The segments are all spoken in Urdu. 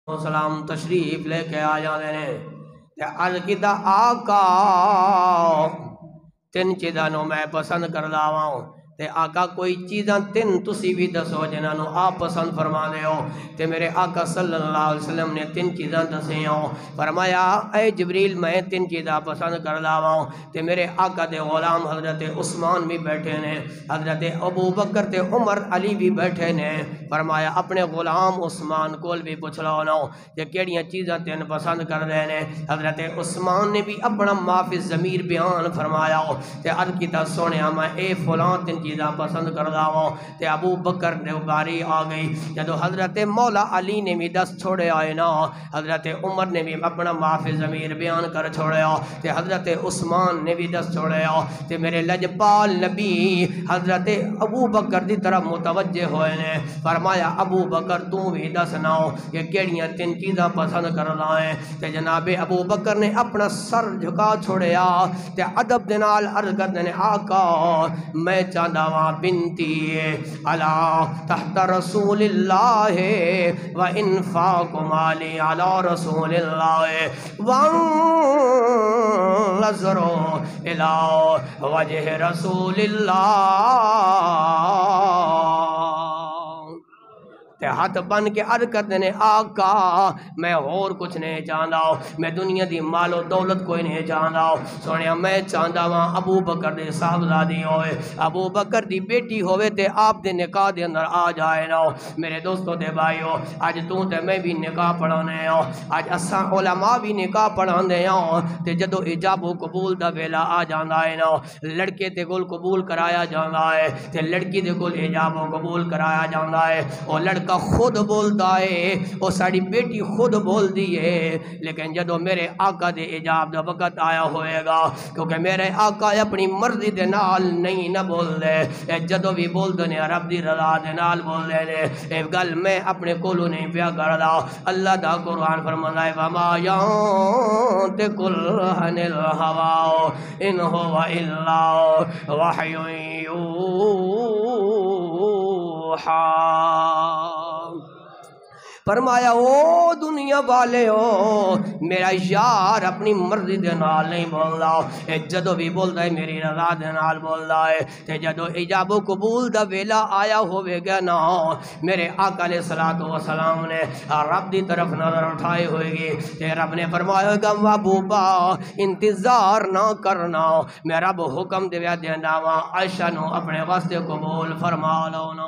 سلام تشریف لے کے آ جاندے نے تے عرض کیتا آقا تین چیزاں نو میں پسند کردا واں تے آقا کوئی چیزاں تین تسی بھی دسو جنہاں نو آپ پسند فرما دے ہو تے میرے آقا صلی اللہ علیہ وسلم نے تین چیزاں دسیاں فرمایا اے جبریل میں تین چیزاں پسند کردا واں تے میرے آقا دے غلام حضرت عثمان بھی بیٹھے نے، حضرت ابو بکر تے عمر علی بھی بیٹھے نے، فرمایا اپنے غلام عثمان کول بھی پوچھ لو نا کہ کیڑیاں چیزاں تین پسند کر دے نے۔ حضرت عثمان نے بھی اپنا معافی ضمیر بیان فرمایا تے عرض کیتا سونیا میں اے فلان تین چیزاں پسند کردا ہوں تے ابو بکر نے باری آ گئی جدو حضرت مولا علی نے بھی دس چھوڑے آئے نا، حضرت عمر نے بھی اپنا معافی ضمیر بیان کر چھوڑیا تے حضرت عثمان نے بھی دس چھوڑیا تے میرے لجپال نبی حضرت ابو بکر دی طرف متوجہ ہوئے نے، فرمایا ابو بکر تو بھی دس نہ کہ کیڑیاں تین چیزاں پسند کرنا ہے تے جناب ابو بکر نے اپنا سر جھکا چھوڑیا تے ادب دے نال عرض کردے نے آقا میں چاہندا واں بنتی علی تحت رسول اللہ و انفاق مالی علی رسول اللہ وانظر الی وجہ رسول اللہ تے ہاتھ بن کے عرض کرتے نے آقا میں اور کچھ نہیں چاہندا میں دنیا دی مال و دولت کوئی نہیں چاہندا سونیا میں چاہندا واں ابو بکر دے صاحبزادی ہوئے ابو بکر دی بیٹی ہوئے تے آپ دے نکاح دے اندر آ جائے نا۔ میرے دوستوں دے بھائیو آج تو تے میں بھی نکاح پڑھانے ہوں، آج اساں علماء بھی نکاح پڑھاندے ہوں تے جدو ایجاب و قبول دا ویلا آ جاندا ہے نا، لڑکے تے کول قبول کرایا جاندا ہے تے لڑکی دے کول ایجاب و قبول کرایا جاندا ہے، او لڑکا خود بولتا ہے وہ ساری بیٹی خود بول دی ہے، لیکن جدو میرے آقا دے ایجاب دا وقت آیا ہوئے گا کیونکہ میرے آقا اپنی مرضی دے نال نہیں نہ بول دے، جدو بھی بول دے رب دی رضا دے نال بول دے اے گل میں اپنے کولو نہیں پیا کردا۔ اللہ دا قرآن فرماتا ہے وما ينطق عن الهوى ان هو الا وحی یوحی۔ فرمایا او دنیا والے ہو میرا یار اپنی مرضی دے نال نہیں بولدا، جدو بھی بولدا ہے میری رضا دے نال بولدا ہے تے جدو ایجاب و قبول دا ویلا آیا ہوئے گا نا، میرے آقا علیہ الصلوۃ والسلام نے رب دی طرف نظر اٹھائے ہوئے گی تے رب نے فرمایا گا محبوبہ انتظار نہ کرنا میں رب حکم دے دینا وا عائشہ نو اپنے واسطے قبول فرما لو نا۔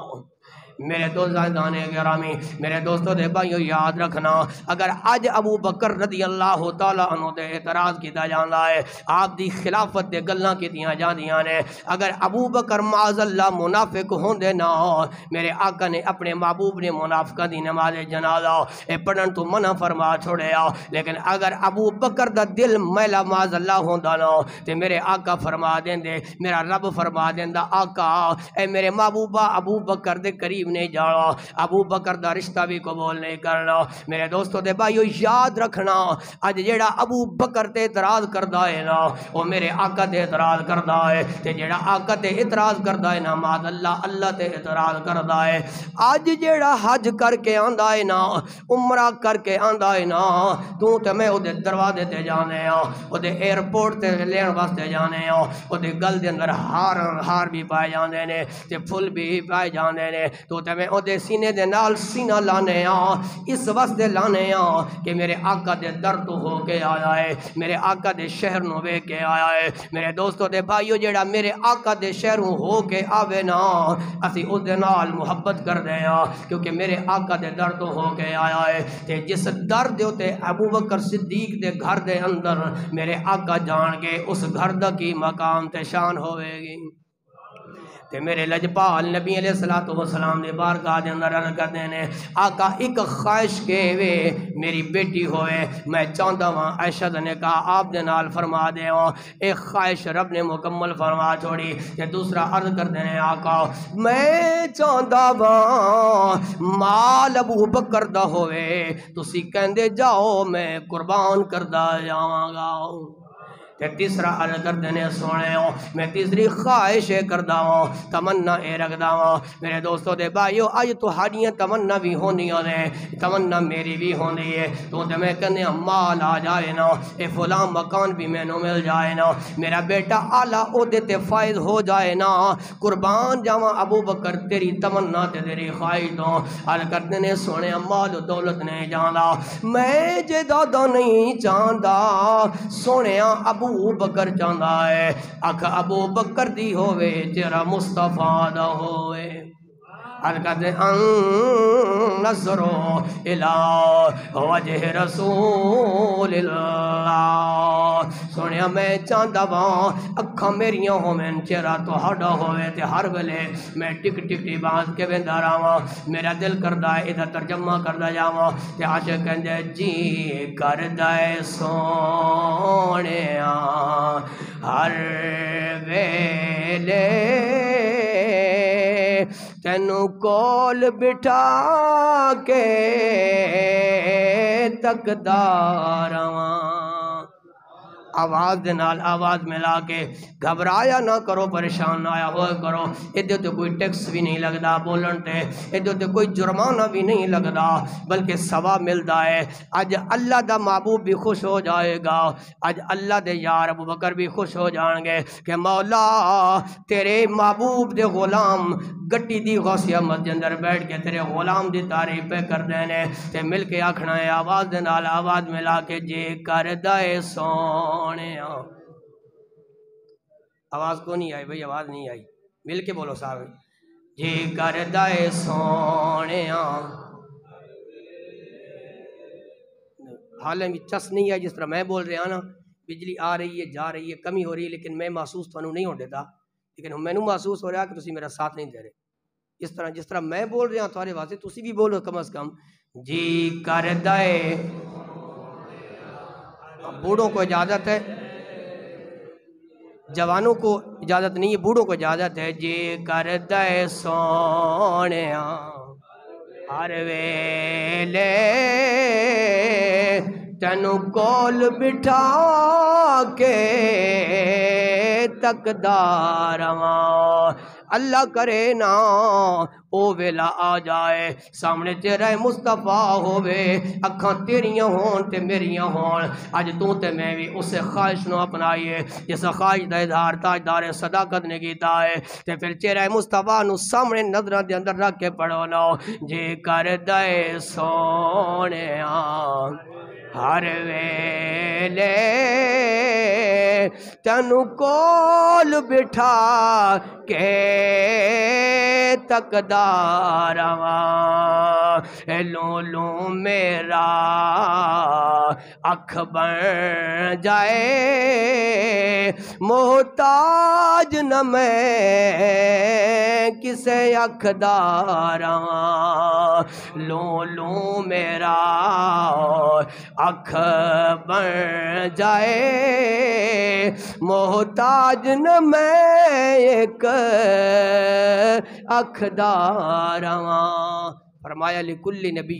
میرے دوستان گرامی میرے دوستوں دے بھائیو یاد رکھنا اگر آج ابو بکر رضی اللہ تعالیٰ عنہ دے اعتراض کیتا جاندہ ہے آپ دی خلافت دے گلاں کیتیاں جاندیاں نے، اگر ابو بکر معاذ اللہ منافق ہوندے نا میرے آقا نے اپنے محبوب نے منافقہ دی نماز جنازہ پڑھن تو منع فرما چھوڑیا، لیکن اگر ابو بکر دا دل میلا معاذ اللہ ہوندہ نا تے میرے آقا فرما دیندے میرا رب فرما دیندہ آقا اے میرے محبوبہ ابو بکر دے قریب نہیں جانا، ابو بکر دا رشتہ بھی قبول نہیں کرنا۔ میرے دوستوں دے بھائیو یاد رکھنا اج جیڑا ابو بکر تے اعتراض کردا ہے نا وہ میرے آقا تے اعتراض کردا ہے تے جیڑا آقا تے اعتراض کردا ہے نا معاذ اللہ اللہ تے اعتراض کردا ہے۔ اج جیڑا حج کر کے آندا ہے نا عمرہ کر کے آندا ہے نا تو تے میں او دے دروازے تے جانے ہاں او دے ایئرپورٹ تے لین واسطے جانے ہاں او دے گل دے اندر ہار بھی پائے جاندے نے تے پھل بھی پائے جاندے نے تو تے میں او دے سینے دے نال سینہ لانے ہاں اس واسطے لانے ہاں کہ میرے آقا دے در تو ہو کے آیا ہے، میرے آقا دے شہر نو وے کے آیا ہے۔ میرے دوستوں دے بھائیو جیڑا میرے آقا دے شہروں ہو کے آوے نا اسی اس دے نال محبت کر دے ہاں کیونکہ میرے آقا دے در تو ہو کے آیا ہے تے جس در دے تے ابو بکر صدیق دے گھر دے اندر میرے آقا جان کے اس گھر دا کی مقام تے شان ہوئے گی تے میرے لجپال نبی علیہ الصلوۃ والسلام نے بارگاہ دے اندر عرض کردے نے آقا ایک خواہش کے وے میری بیٹی ہوئے میں چاہندا واں عائشہ دا نکاح آپ دے نال فرما دے ہوں، ایک خواہش رب نے مکمل فرما چھوڑی تے دوسرا عرض کردے نے آقا میں چاہندا واں مال ابو بکر دا ہوئے تسی کہندے جاؤ میں قربان کردا جاواں گا۔ تے تیسرا عرض کردے نے سونے ہو میں تیسری خواہش کردا ہوں تمنا اے رکھدا ہوں میرے دوستو دے بھائیو اج تہاڈیاں تمنا بھی ہونیاں نے تمنا میری بھی ہونی ہے تو تے میں کہنے مال آ جائے نا اے فلاں مکان بھی مینوں مل جائے نا میرا بیٹا اعلیٰ عہدے تے فائز ہو جائے نا قربان جاواں ابو بکر تیری تمنا تے تیری خواہش تو عرض کردے نے سونے مال و دولت نہیں جاندا میں جائیداد نہیں چاہندا سونے ابو بکر چاہندا ہے اکھ ابو بکر دی ہووے تیرا مصطفیٰ دا ہوئے حرکت نظرو الہ وجہ رسول اللہ سنیا میں چاہتا ہوں اکھاں میریاں ہوویں چہرہ تہاڈا ہوئے تے ہر ویلے میں ٹک ٹک باندھ کے ویندا رہواں میرا دل کردا ہے ادا ترجمہ کردا جاواں تے عاشق کہندے جی کردا ہے سونیا ہر ویلے تینوں کول بٹھا کے تکدا رہواں آواز دے نال آواز ملا کے گھبرایا نہ کرو پریشان نہ آیا ہوئے کرو ادھے تے کوئی ٹیکس بھی نہیں لگدا بولن تے ادھے تے کوئی جرمانہ بھی نہیں لگدا بلکہ ثواب ملدا ہے اج اللہ دا محبوب بھی خوش ہو جائے گا اج اللہ دے یار ابو بکر بھی خوش ہو جان گے کہ مولا تیرے محبوب دے غلام گٹی دی غوثیہ مسجد اندر بیٹھ کے تیرے غلام دی تعریف پہ کر دینے تے مل کے آکھنا ہے آواز دے نال آواز ملا کے جے کردا ہے سونے آواز کو نہیں آئی بھئی آواز نہیں آئی مل کے بولو صاحب جے کردا ہے سونے حالیں بھی چس نہیں ہے جس طرح میں بول رہا نا بجلی آ رہی ہے جا رہی ہے کمی ہو رہی ہے لیکن میں محسوس تو نہیں ہو دیتا لیکن میں محسوس ہو رہا کہ تسی میرا ساتھ نہیں دے رہے جس طرح میں بول رہا ہوں تمہارے واسطے تسی بھی بولو کم از کم جی کردا ہے بوڑھوں کو اجازت ہے جوانوں کو اجازت نہیں ہے بوڑھوں کو اجازت ہے جی کردا ہے سونیا ہر ویلے تینوں کول بٹھا کے تکدا رہواں اللہ کرے نا او ویلا آ جائے سامنے تیرا مصطفیٰ ہووے اکھاں تیریاں ہون تے میریاں ہون اج تو تے میں بھی اس خواہش نو اپنائیے جس خواہش دا اظہار تاجدار صداقت نے کیتا ہے تے پھر چہرہ مصطفیٰ نو سامنے نظراں دے اندر رکھ کے پڑھو نا جے کردا ہے سونیا ہر ویلے تینوں کول بٹھا کے تکدا رہواں لولو میرا اکھ بن جائے محتاج نہ میں کسے اکھ دا رہواں لولو میرا اکھ بن جائے محتاج نہ میں ایک اکھ دا رہواں فرمایا لکل نبی